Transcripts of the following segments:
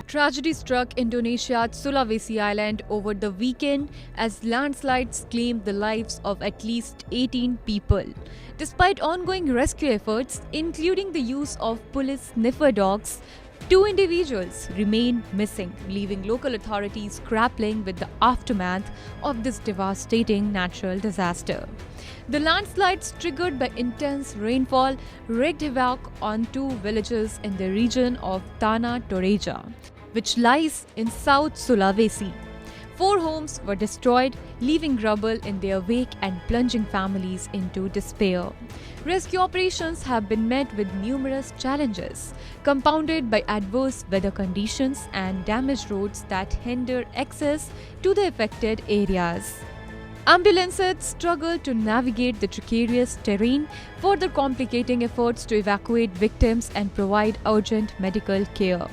Tragedy struck Indonesia's Sulawesi Island over the weekend as landslides claimed the lives of at least 18 people. Despite ongoing rescue efforts, including the use of police sniffer dogs, two individuals remain missing, leaving local authorities grappling with the aftermath of this devastating natural disaster. The landslides, triggered by intense rainfall, wreaked havoc on two villages in the region of Tanah Toreja, which lies in South Sulawesi. 4 homes were destroyed, leaving rubble in their wake and plunging families into despair. Rescue operations have been met with numerous challenges, compounded by adverse weather conditions and damaged roads that hinder access to the affected areas. Ambulances struggle to navigate the precarious terrain, further complicating efforts to evacuate victims and provide urgent medical care.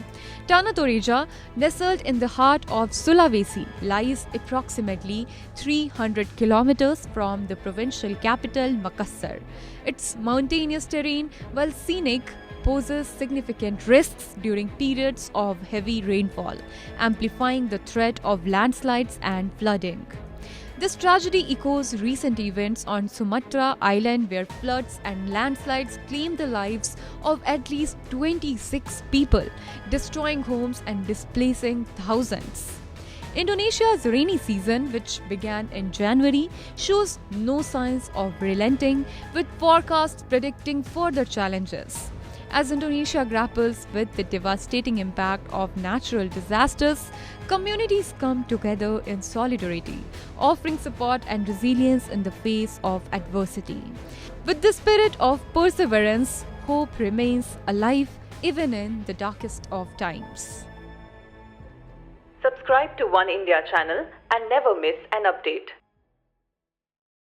Tanah Toreja, nestled in the heart of Sulawesi, lies approximately 300 kilometers from the provincial capital Makassar. Its mountainous terrain, while scenic, poses significant risks during periods of heavy rainfall, amplifying the threat of landslides and flooding. This tragedy echoes recent events on Sumatra Island, where floods and landslides claimed the lives of at least 26 people, destroying homes and displacing thousands. Indonesia's rainy season, which began in January, shows no signs of relenting, with forecasts predicting further challenges. As Indonesia grapples with the devastating impact of natural disasters, communities come together in solidarity, offering support and resilience in the face of adversity. With the spirit of perseverance, hope remains alive even in the darkest of times. Subscribe to One India channel and never miss an update.